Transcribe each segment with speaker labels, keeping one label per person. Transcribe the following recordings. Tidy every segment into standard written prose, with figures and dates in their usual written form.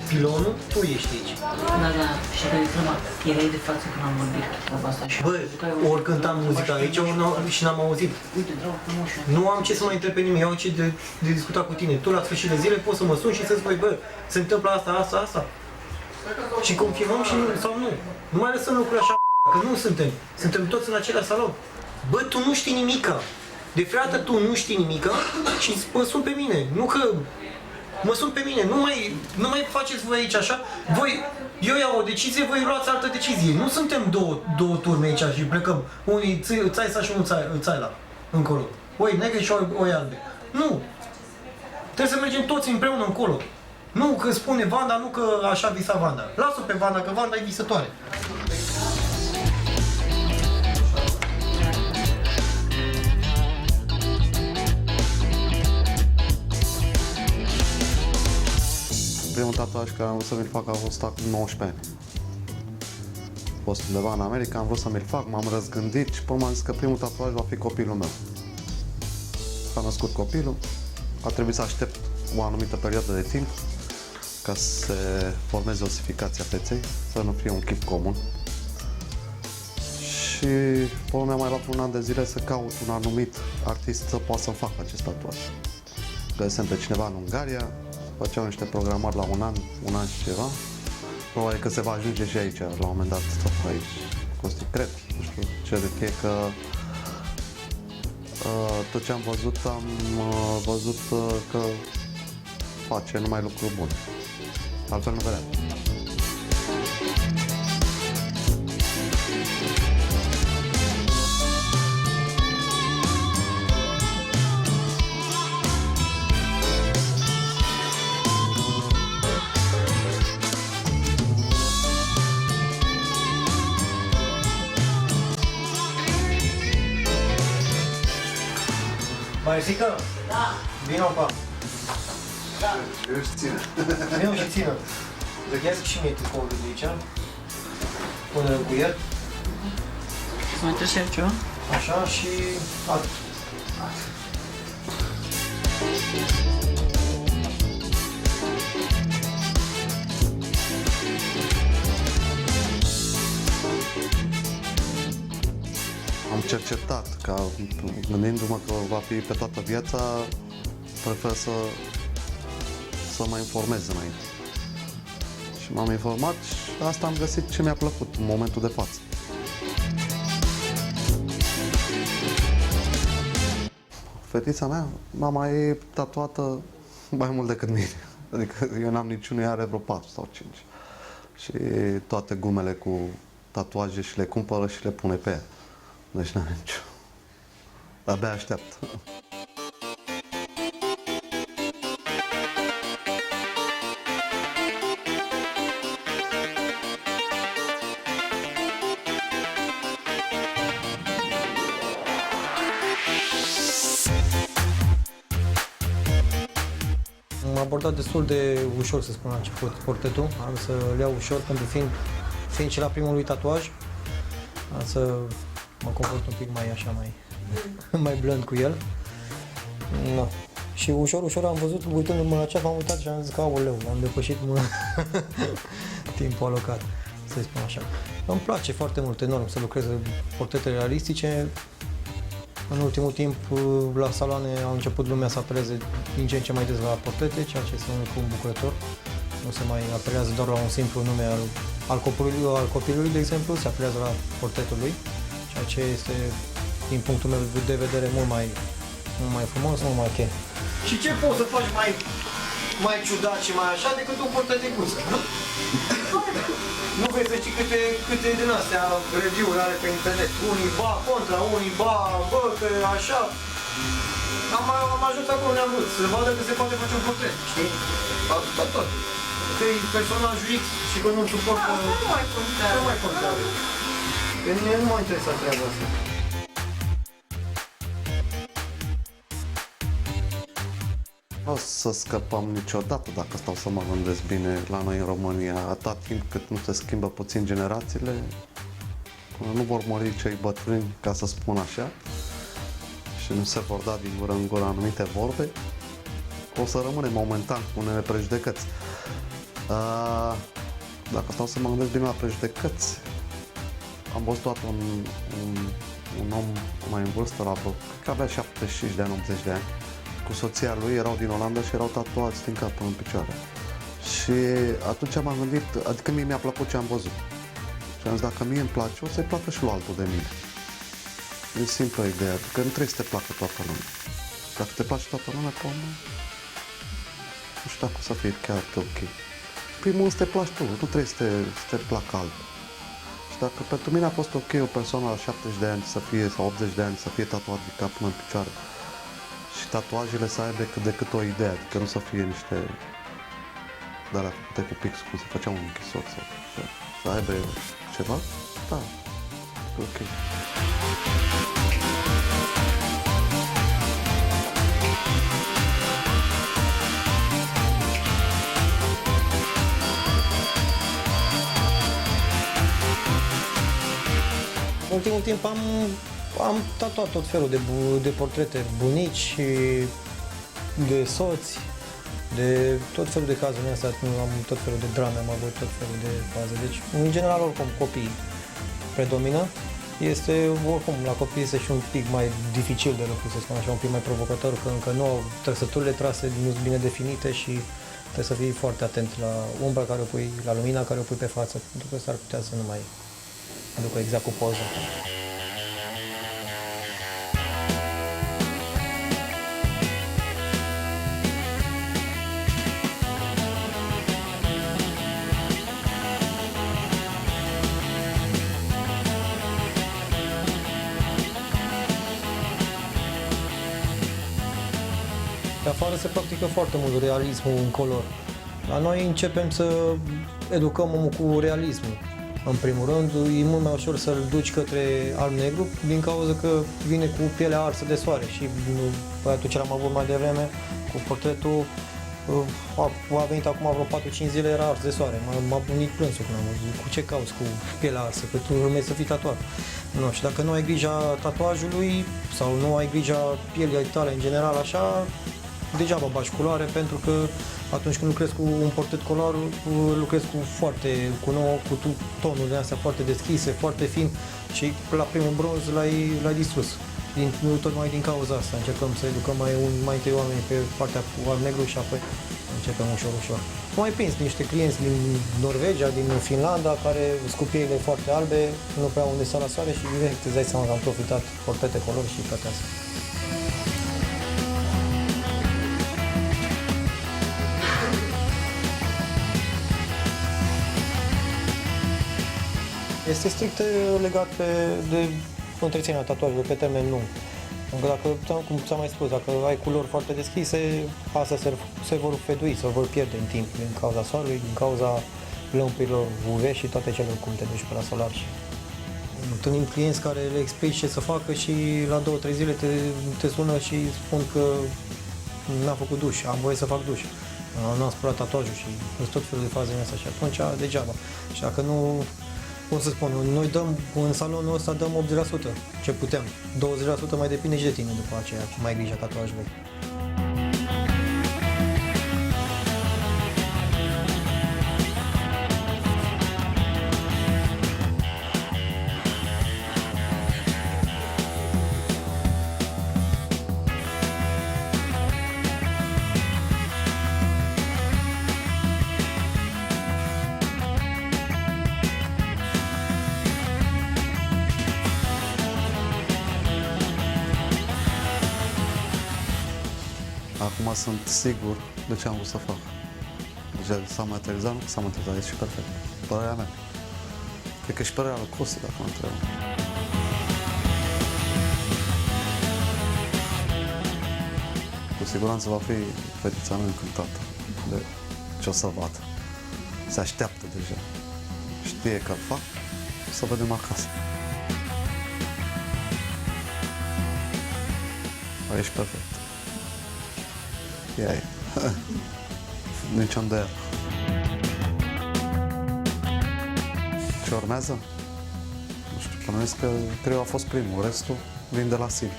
Speaker 1: pilonul, tu ești aici.
Speaker 2: Da, și că erai de față când am vorbit treaba asta și...
Speaker 1: Bă, ori cântam muzica aici, ori și n-am auzit.
Speaker 2: Uite, dragă, frumos.
Speaker 1: Nu am ce să mai întreb pe nimeni, eu am ce de discutat cu tine. Tu la sfârșit de zile poți să mă suni și să spui, bă, se întâmplă asta. Și confirmăm și sau nu. Nu mai lăsăm lucruri așa, că nu suntem toți în același salon. Bă, tu nu știi nimica. De fiecare dată tu nu știi nimica și mă sun pe mine. Nu că mă sun pe mine, nu mai faceți voi aici așa. Eu iau o decizie, voi luați altă decizie. Nu suntem două turme aici și plecăm. Unii țaisa și unul țaila încolo. Oi negre și oi albe. Nu. Trebuie să mergem toți împreună încolo. Nu că spune Vanda, nu că așa visa Vanda. Lasă pe Vanda, că Vanda e visătoare.
Speaker 3: Primul tatuaj care am vrut să mi-l fac a fost acum 19 ani. A fost undeva în America, am vrut să mi-l fac, m-am răzgândit și până m-am zis că primul tatuaj va fi copilul meu. S-a născut copilul, a trebuit să aștept o anumită perioadă de timp ca să se formeze osificația feței, să nu fie un chip comun. Și până mi-a mai luat un an de zile să caut un anumit artist să poată să-mi facă acest tatuaj. Găsem pe cineva în Ungaria, făceau niște programări la un an și ceva. Probabil că se va ajunge și aici, la un moment dat, tot aici. Costi, cred, nu știu ce de că tot ce am văzut că face numai lucruri bune. Altfel nu vedem.
Speaker 1: Marisica?
Speaker 4: Da.
Speaker 1: Vino pa.
Speaker 4: Da.
Speaker 3: Eu și ține.
Speaker 1: Vino și țină. Leghează și mie tricoul de aici. Pune-l cu el.
Speaker 2: Să mai treci el ceva?
Speaker 1: Așa și atât.
Speaker 3: Am cercetat, gândindu-mă că va fi pe toată viața, prefer să mă informez înainte. Și m-am informat și asta am găsit ce mi-a plăcut în momentul de față. Fetița mea, mama e tatuată mai mult decât mine. Adică eu n-am niciunul, are vreo 4 sau 5. Și toate gumele cu tatuaje și le cumpără și le pune pe ea. Deci n-are nicio. Abia așteaptă.
Speaker 1: M-a abordat destul de ușor, să spun, la început portretul. Am să-l iau ușor, pentru fiind și la primul lui tatuaj. Am să mă comport un pic mai așa, mai blând cu el. No. Și ușor am văzut, uitându-mă la ceaf, am uitat și am zis că, aoleu, am depășit timpul alocat, să spun așa. Îmi place foarte mult, enorm, să lucrez portrete realistice. În ultimul timp, la saloane a început lumea să apeleze din ce în ce mai des la portrete, ceea ce este un lucru îmbucurător. Nu se mai apelează doar la un simplu nume al copilului, de exemplu, se apelează la portretul lui, ceea ce este, din punctul meu de vedere, mult mai frumos, mult mai ok. Și ce poți să faci mai ciudat și mai așa decât un portret de gustă, nu? Nu vezi deci câte din astea review-uri are pe internet. Unii ba contra, unii ba, bă, că așa. Am ajuns acolo unde am vrut, să vadă că se poate face un portret, știi? Tot. Că e personajul X și că nu-l suportă...
Speaker 4: Nu mai contează.
Speaker 1: Nu mai contează. Pe mine nu m-a interesat treaba asta.
Speaker 3: Nu o să scăpăm niciodată, dacă stau să mă gândesc bine, la noi în România. Atâta timp cât nu se schimbă puțin generațiile, nu vor mori cei bătrâni, ca să spun așa, și nu se vor da din gură în gură anumite vorbe, o să rămâne momentan cu unele prejudecăți. Dacă stau să mă gândesc bine la prejudecăți, am văzut toată un om mai în vârstă, la vreo, cred că avea 75 de ani, 80 de ani, cu soția lui, erau din Olanda și erau tatuați din cap până în picioare. Și atunci m-am gândit, adică mie mi-a plăcut ce am văzut. Și am zis, dacă mie îmi place, o să-i placă și lui altul de mine. E simplă ideea, adică nu trebuie să te placă toată lumea. Dacă te place toată lumea, până nu știu dacă o să fie chiar ok. Primul să te placi tu, nu trebuie să te placă altul. Și dacă pentru mine a fost ok o persoană la 70 de ani să fie, sau 80 de ani să fie tatuat de cap până în picioare și tatuajele să aibă cât de cât o idee, adică nu să fie niște de-alea făcute cu pix, cum se făceau un închisor sau așa, să aibă ceva, da, e ok.
Speaker 1: În ultimul timp am tatuat tot felul de portrete bunici, de soți, de tot felul de cazuri în astea, am tot felul de drame, am avut tot felul de faze. Deci, în general, oricum, copiii predomină. Este, oricum, la copii este și un pic mai dificil de lucru, să spun așa, un pic mai provocator, că încă nu au trăsăturile trase, nu sunt bine definite și trebuie să fii foarte atent la umbra care o pui, la lumina care o pui pe față, pentru că s-ar putea să nu mai aducă exact cu poză. Pe afară se practică foarte mult realismul în color. La noi începem să educăm omul cu realismul. În primul rând, e mult mai ușor să-l duci către alb-negru din cauza că vine cu pielea arsă de soare și băiatul ce l-am avut mai devreme cu portretul a venit acum vreo 4-5 zile, era ars de soare. M-a bunit plânsul când am văzut. Cu ce cauți cu pielea arsă? Că tu urmezi să fii tatuat. Nu, și dacă nu ai grija tatuajului sau nu ai grija pielii tale în general așa, degeaba bagi culoare, pentru că atunci când lucrezi cu un portret color, lucrezi cu tonuri de astea foarte deschise, foarte fin și la primul bronz l-ai distrus. Tocmai din cauza asta încercăm să educăm mai întâi oamenii pe partea cu alb-negru și apoi începem ușor. Mai prins niște clienți din Norvegia, din Finlanda, care sunt cu pielile foarte albe, nu prea unde stă la soare și direct îți dai seama că am profitat portrete color și toate astea. Este strict legat de întreținerea tatuajelor pe termen lung. Pentru că dacă, cum ți-am mai spus, dacă ai culori foarte deschise, astea se vor fedui, se vor pierde în timp din cauza soarelui, din cauza lămpurilor UV și toate celor cum te duci pe la solar. Și întâlnim clienți care le explici ce să facă și la 2-3 zile te sună și spun că n-a făcut duș, am voie să fac duș. N-am spălat tatuajul și sunt tot felul de faze în astea și atunci degeaba. Și dacă nu, cum să spun, noi dăm, în salonul ăsta dăm 80%, ce putem. 20% mai depinde și de tine după aceea, cum ai grijă tatuajului.
Speaker 3: Acum sunt sigur de ce am vrut să fac. Deci s-a materializat, nu că s-a materializat, e și perfect. Părerea mea. Cred că și părerea lui Costi, dacă mă întreb. Cu siguranță va fi fetița mea încântată de ce o să vadă. Se așteaptă deja. Știe că fac, o să vedem acasă. Ești perfect. Ea e. Nici îndoială. Ce urmează? Nu știu, plănuiesc că trio a fost primul, restul vin de la sine.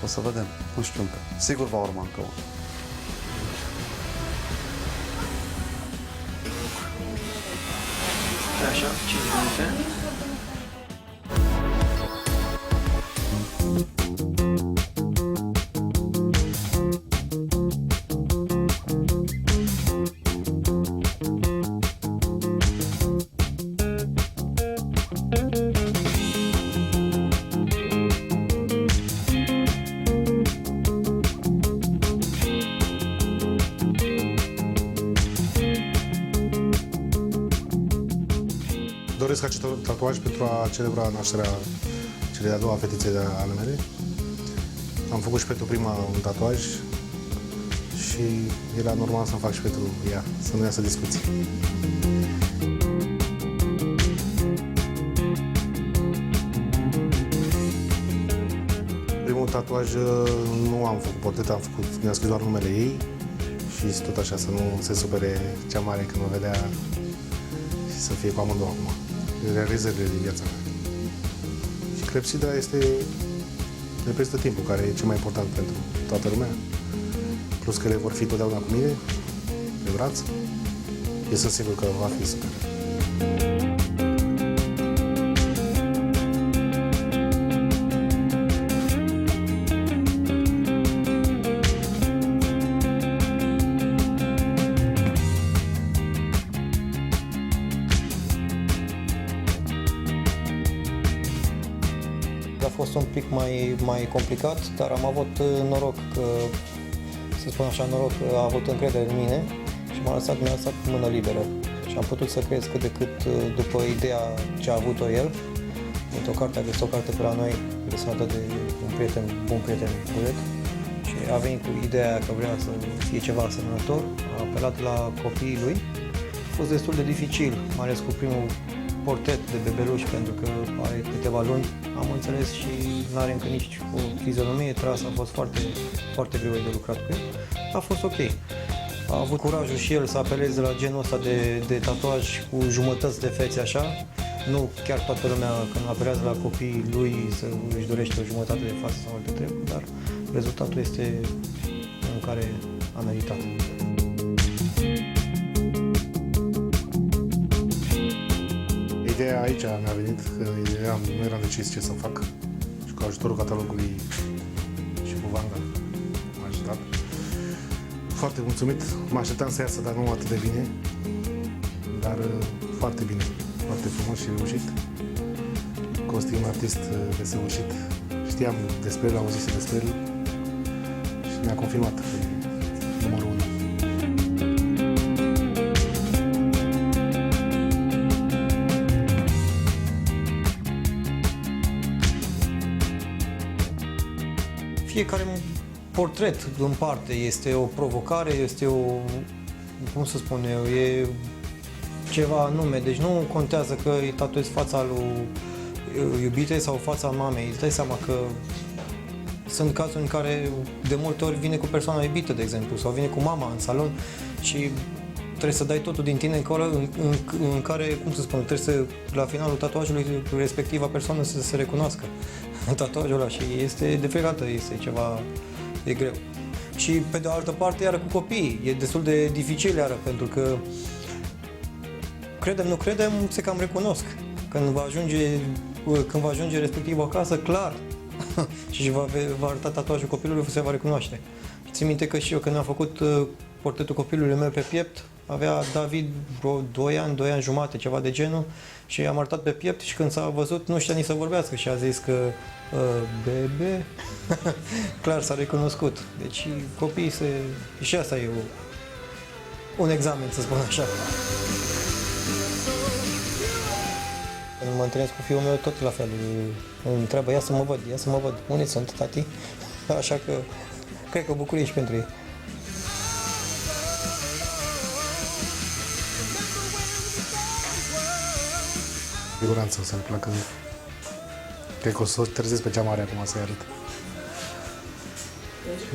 Speaker 3: O să vedem, nu știu încă. Sigur va urma încă unul.
Speaker 2: Așa.
Speaker 5: Doresc acest tatuaj pentru a celebra nașterea celei de-a doua fetițe ale mele. Am făcut și pentru prima un tatuaj și era normal să-mi fac și pentru ea, să nu iasă discuții. Primul tatuaj nu am făcut portret, am făcut, mi-a scris doar numele ei și tot așa să nu se supere cea mare când mă vedea și să fie cu amândouă acum. Realizările din viața mea. Și clepsida reprezintă timpul, care e cel mai important pentru toată lumea. Plus că ele vor fi totdeauna cu mine, pe braț. Eu sunt sigur că va fi super.
Speaker 1: A fost un pic mai complicat, dar am avut noroc că, să spun așa, noroc că a avut încredere în mine și mi-a lăsat cu mână liberă. Și am putut să crez cât de cât după ideea ce a avut-o el. Într-o carte, a găsit o carte pe la noi, desenată de un bun prieten, Bulet, și a venit cu ideea că vrea să fie ceva asemănător, a apelat la copiii lui. A fost destul de dificil, mai ales cu primul portret de bebeluș, pentru că are câteva luni, am înțeles, și nu are încă nici o fizionomie trasă, a fost foarte, foarte greu de lucrat cu el. A fost ok. A avut curajul și el să apeleze la genul ăsta de tatuaj cu jumătăți de fețe așa. Nu chiar toată lumea când apelează la copiii lui să își dorește o jumătate de față sau alte treburi, dar rezultatul este în care a meritat.
Speaker 5: Ideea aici mi-a venit, că nu eram decis ce să fac și cu ajutorul catalogului și cu Vanga m-a ajutat. Foarte mulțumit, mă așteptam să iasă, dar nu atât de bine, dar foarte bine, foarte frumos și reușit. Costi un artist desăvârșit, știam despre el, auzise despre el și mi-a confirmat că e numărul 1.
Speaker 1: Fiecare portret în parte este o provocare, este o, cum să spun eu, e ceva anume, deci nu contează că îi tatuezi fața lui iubitei sau fața mamei, îți dai seama că sunt cazuri în care de multe ori vine cu persoana iubită, de exemplu, sau vine cu mama în salon și trebuie să dai totul din tine în care, cum să spun, trebuie să, la finalul tatuajului, respectiva persoană să se recunoască în tatuajul ăla și este de fiecare dată, este ceva, e greu. Și pe de o altă parte, iară cu copiii, e destul de dificil, iară, pentru că credem, nu credem, se cam recunosc. Când va ajunge respectiv acasă, clar, și va arăta tatuajul copilului, se va recunoaște. Țin minte că și eu când am făcut portretul copilului meu pe piept, avea David vreo 2 ani jumate, ceva de genul, și am arătat pe piept și când s-a văzut nu știa nici să vorbească și a zis că bebe, clar s-a recunoscut. Deci copiii și asta e un examen, să spun așa. Când mă întâlnesc cu fiul meu, tot la fel, îmi întreabă, ia să mă văd, unde sunt, tati? Așa că cred că o bucurie și pentru ei.
Speaker 5: Siguranță o să-mi placă. Cred că o să o trezesc pe cea mare acum să-i arăt.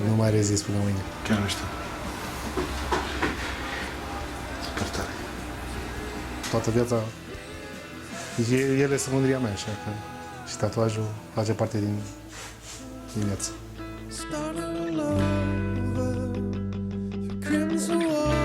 Speaker 5: Nu mai rezist până mâine.
Speaker 3: Chiar nu știu. Super tare.
Speaker 5: Toată viața, ele sunt mândria mea, așa că și tatuajul face parte din viață.
Speaker 6: Started all over, the crimson wall.